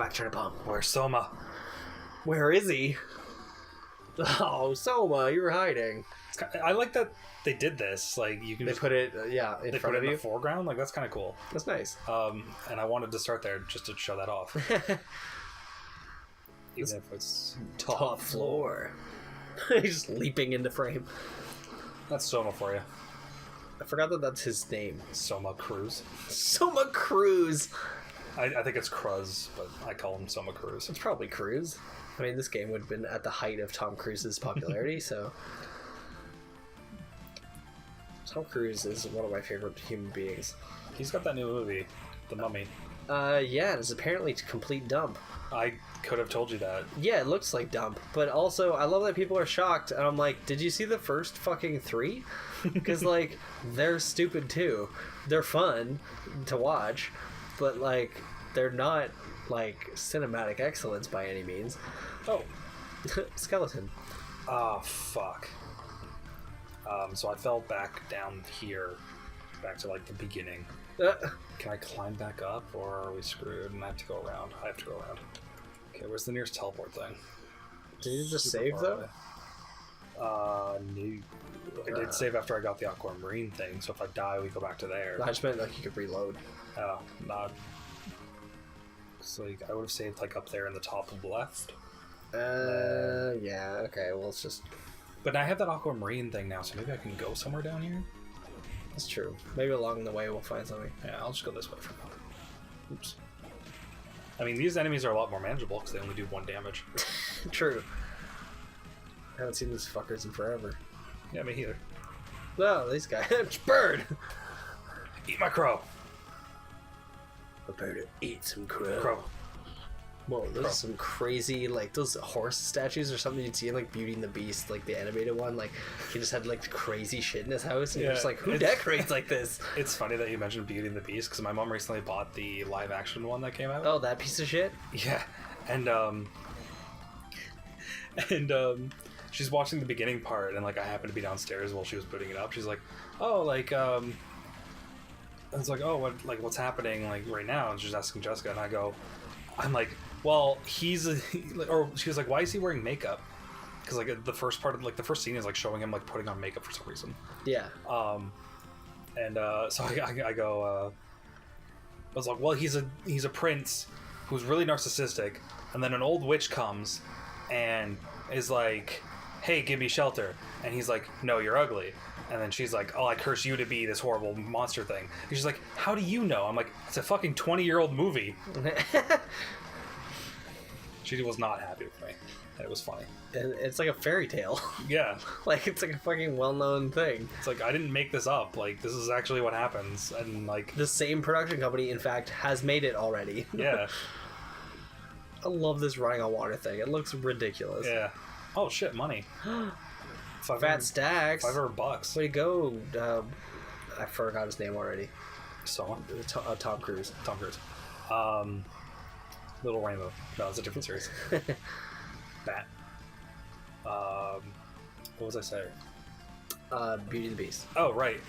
back, TurnipBomb. Where's Soma? Where is he? Oh, Soma, you were hiding. I like that they did this. Like you can They just put it, in front of in you. the foreground. Like that's kind of cool. That's nice. And I wanted to start there just to show that off. Even if it's top floor. He's just leaping into frame. That's Soma for you. I forgot that that's his name. Soma Cruz. Soma Cruz. I think it's Cruz, but I call him Soma Cruz. It's probably Cruz. I mean, this game would have been at the height of Tom Cruise's popularity, so... Tom Cruise is one of my favorite human beings. He's got that new movie, The Mummy. Yeah, it's apparently complete dump. I could have told you that. Yeah, it looks like dump, but also I love that people are shocked, and I'm like, did you see the first fucking 3? Because, like, they're stupid too. They're fun to watch, but, like, they're not, like, cinematic excellence by any means. Oh. Skeleton. Oh, fuck. So I fell back down here, back to, like, the beginning. Can I climb back up, or are we screwed and I have to go around? I have to go around. Okay, where's the nearest teleport thing? Did you just save, though? No. I did save after I got the aquamarine thing, so if I die, we go back to there. I just meant, like, you could reload. Oh, not... So, like, I would have saved, like, up there in the top left. Yeah, okay, well, it's just... But I have that aquamarine thing now, so maybe I can go somewhere down here? That's true. Maybe along the way we'll find something. Yeah, I'll just go this way for now. Oops. I mean, these enemies are a lot more manageable because they only do 1 damage. True. I haven't seen these fuckers in forever. Yeah, me either. No, these guys. Bird! Eat my crow! Prepare to eat some crow. Crow. Whoa, those are some crazy, like, those horse statues or something you'd see in, like, Beauty and the Beast, like, the animated one. Like, he just had, like, crazy shit in his house, and you're just like, who decorates like this? It's funny that you mentioned Beauty and the Beast, because my mom recently bought the live-action one that came out. Oh, that piece of shit? Yeah, and she's watching the beginning part, and, like, I happened to be downstairs while she was putting it up. She's like, oh, like, I was like, oh, what's happening, like, right now? And she's asking Jessica, and I'm like, well, or she was like, why is he wearing makeup? Because, like, the first part of, like, the first scene is, like, showing him, like, putting on makeup for some reason. Yeah. So I go, I was like, well, he's a prince who's really narcissistic, and then an old witch comes and is like, hey, give me shelter. And he's like, no, you're ugly. And then she's like, oh, I curse you to be this horrible monster thing. And she's like, how do you know? I'm like, it's a fucking 20-year-old movie. She was not happy with me. It was funny. And it's like a fairy tale. Yeah. Like, it's like a fucking well-known thing. It's like, I didn't make this up. Like, this is actually what happens. And, like... The same production company, in fact, has made it already. Yeah. I love this running on water thing. It looks ridiculous. Yeah. Oh, shit, money. Fat stacks. $500. Way to go. I forgot his name already. Soma? Tom Cruise. Tom Cruise. Little Rainbow. No, it's a different series. Bat. What was I saying? Beauty and the Beast. Oh, right.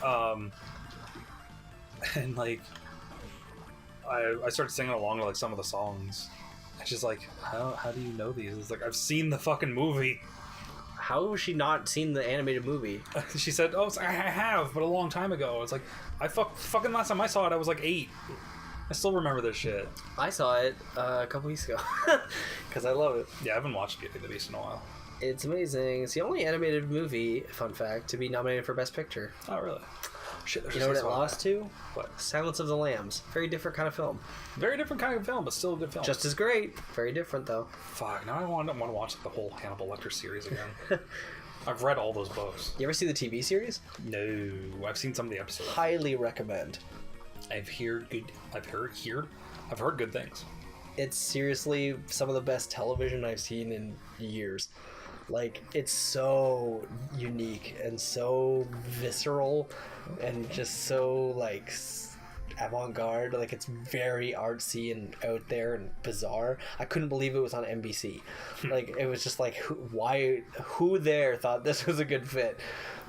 And, like, I started singing along to, like, some of the songs. And she's like, how do you know these? It's like, I've seen the fucking movie. How has she not seen the animated movie? She said, oh, I have, but a long time ago. It's like, fucking last time I saw it, I was like 8. I still remember this shit. I saw it a couple weeks ago. Because I love it. Yeah, I haven't watched Beauty and the Beast in a while. It's amazing. It's the only animated movie, fun fact, to be nominated for Best Picture. Oh, really? Shit, you know what it lost to? What? Silence of the Lambs. Very different kind of film. Very different kind of film, but still a good film. Just as great. Very different, though. Fuck, now I want to watch the whole Hannibal Lecter series again. I've read all those books. You ever see the TV series? No, I've seen some of the episodes. Highly recommend. I've heard good things. It's seriously some of the best television I've seen in years. Like, it's so unique and so visceral and just so, like, avant-garde. Like, it's very artsy and out there and bizarre. I couldn't believe it was on NBC. Like, it was just like, who there thought this was a good fit?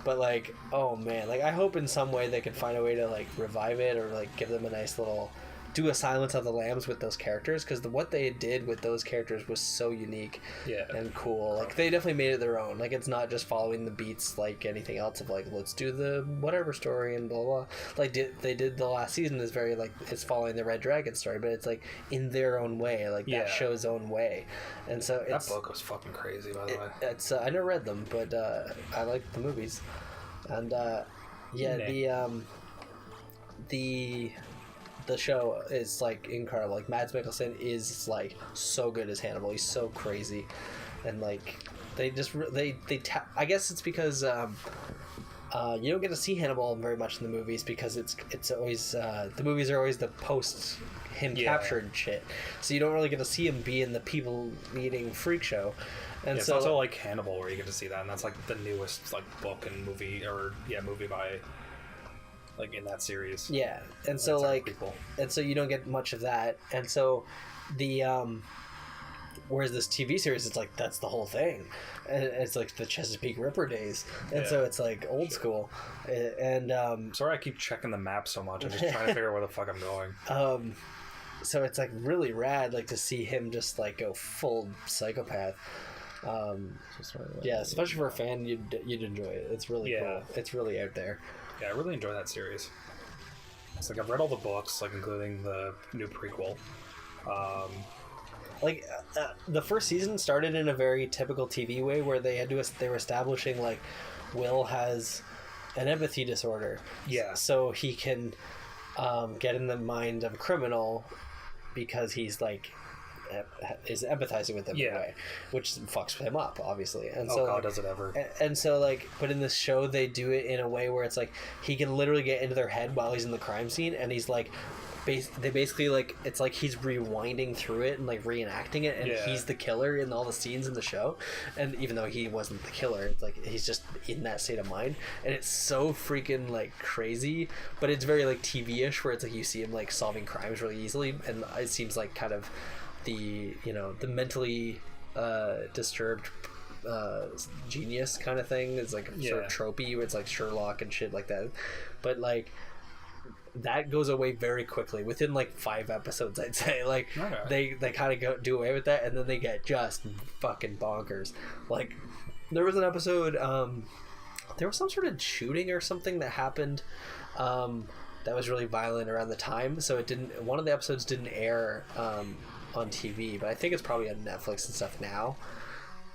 But, like, oh man, like, I hope in some way they could find a way to, like, revive it or, like, give them a nice little do a Silence of the Lambs with those characters, because what they did with those characters was so unique and cool. Like, they definitely made it their own. Like, it's not just following the beats like anything else of like, let's do the whatever story and blah blah. Like, they did the last season is very like, it's following the Red Dragon story, but it's like in their own way, like that show's own way. And so that book was fucking crazy, by the way. It's I never read them, but I like the movies. And the show is like incredible. Like, Mads Mikkelsen is like so good as Hannibal. He's so crazy, and like I guess it's because you don't get to see Hannibal very much in the movies, because it's always the movies are always the post him captured shit, so you don't really get to see him be in the people eating freak show. And it's also like Hannibal where you get to see that, and that's like the newest like book and movie movie by like in that series. Yeah, and so like and so you don't get much of that, and so the whereas this TV series, it's like that's the whole thing, and it's like the Chesapeake Ripper days, and so it's like old school, and sorry I keep checking the map so much. I'm just trying to figure out where the fuck I'm going. So it's like really rad, like to see him just like go full psychopath. Especially for a fan, you'd enjoy it. It's really cool. It's really out there. Yeah, I really enjoy that series. It's like I've read all the books, like including the new prequel. The first season started in a very typical TV way, where they were establishing like Will has an empathy disorder. Yeah. So he can get in the mind of a criminal because he's like is empathizing with them in a way, which fucks him up, obviously. And so God, does it ever. And so like, but in this show they do it in a way where it's like he can literally get into their head while he's in the crime scene, and he's like they basically like, it's like he's rewinding through it and like reenacting it, and he's the killer in all the scenes in the show, and even though he wasn't the killer, it's like he's just in that state of mind, and it's so freaking like crazy, but it's very like TV-ish, where it's like you see him like solving crimes really easily, and it seems like kind of the mentally disturbed genius kind of thing is like sort of tropey, where it's like Sherlock and shit like that, but like that goes away very quickly within like 5 episodes, I'd say. Like they kind of do away with that, and then they get just fucking bonkers. Like there was an episode, there was some sort of shooting or something that happened that was really violent around the time, so one of the episodes didn't air on TV, but I think it's probably on Netflix and stuff now,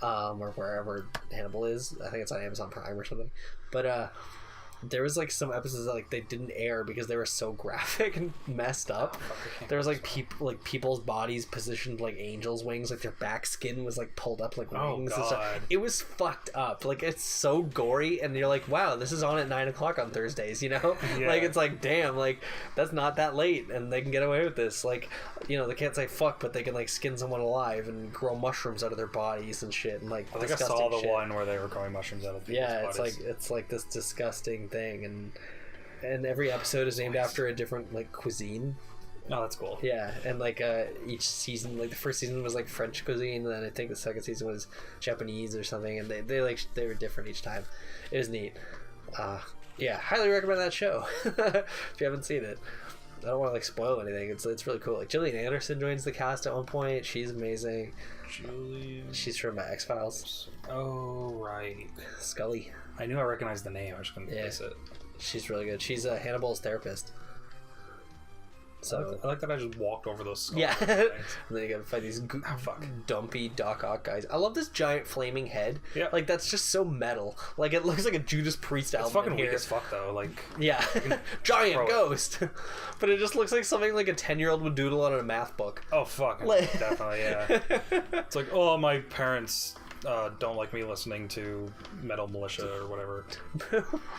or wherever Hannibal is. I think it's on Amazon Prime or something. But there was like some episodes that like they didn't air because they were so graphic and messed up. There was like people's bodies positioned like angels' wings, like their back skin was like pulled up like wings and stuff. It was fucked up. Like, it's so gory, and you're like, wow, this is on at 9:00 on Thursdays, you know? Like, it's like, damn, like that's not that late, and they can get away with this. Like, you know, they can't say fuck, but they can like skin someone alive and grow mushrooms out of their bodies and shit, and like I think I saw the one where they were growing mushrooms out of people's bodies. It's like this disgusting thing, and every episode is named after a different like cuisine. Oh, that's cool. Yeah, and like each season, like the first season was like French cuisine, and then I think the second season was Japanese or something, and they were different each time. It was neat. Yeah, highly recommend that show if you haven't seen it. I don't want to like spoil anything. It's really cool. Like Gillian Anderson joins the cast at one point. She's amazing. She's from X-Files. Oh right, Scully. I knew I recognized the name. I just couldn't place it. She's really good. She's Hannibal's therapist. So I like that I just walked over those skulls. Yeah. And then you gotta fight these dumpy Doc Ock guys. I love this giant flaming head. Yeah. Like, that's just so metal. Like, it looks like a Judas Priest album. It's fucking weak as fuck, though. Like, yeah. Giant ghost. But it just looks like something like a 10-year-old would doodle on a math book. Oh, fuck. Definitely, yeah. It's like, oh, my parents don't like me listening to Metal Militia or whatever.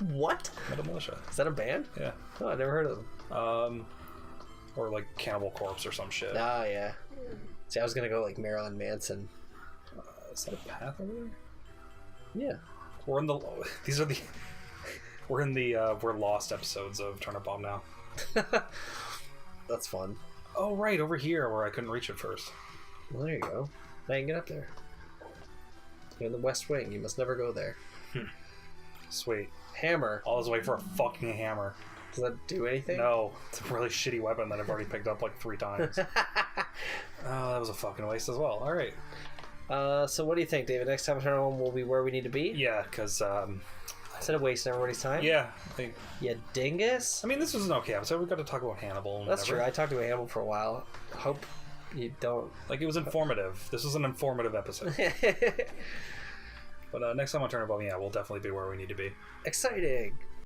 What? Metal Militia. Is that a band? Yeah. Oh, I never heard of them. Or like Cannibal Corpse or some shit. Ah, yeah. See, I was gonna go like Marilyn Manson. Is that a path over there? Yeah. We're in the we're lost episodes of TurnipBomb now. That's fun. Oh right, over here where I couldn't reach it first. Well, there you go. Now you can get up there. You're in the West Wing. You must never go there. Sweet. Hammer. All this way for a fucking hammer. Does that do anything? No, it's a really shitty weapon that I've already picked up like 3 times. Oh, that was a fucking waste as well. All right. So what do you think, David? Next time Turn Home will be where we need to be? Yeah, because instead of wasting everybody's time. yeah, I think. Yeah, dingus. I mean, this was an okay episode. We got to talk about Hannibal. And That's whatever. true. I talked to Hannibal for a while. Hope you don't. Like, it was informative. This was an informative episode. But next time on TurnipBomb, yeah, we'll definitely be where we need to be. Exciting.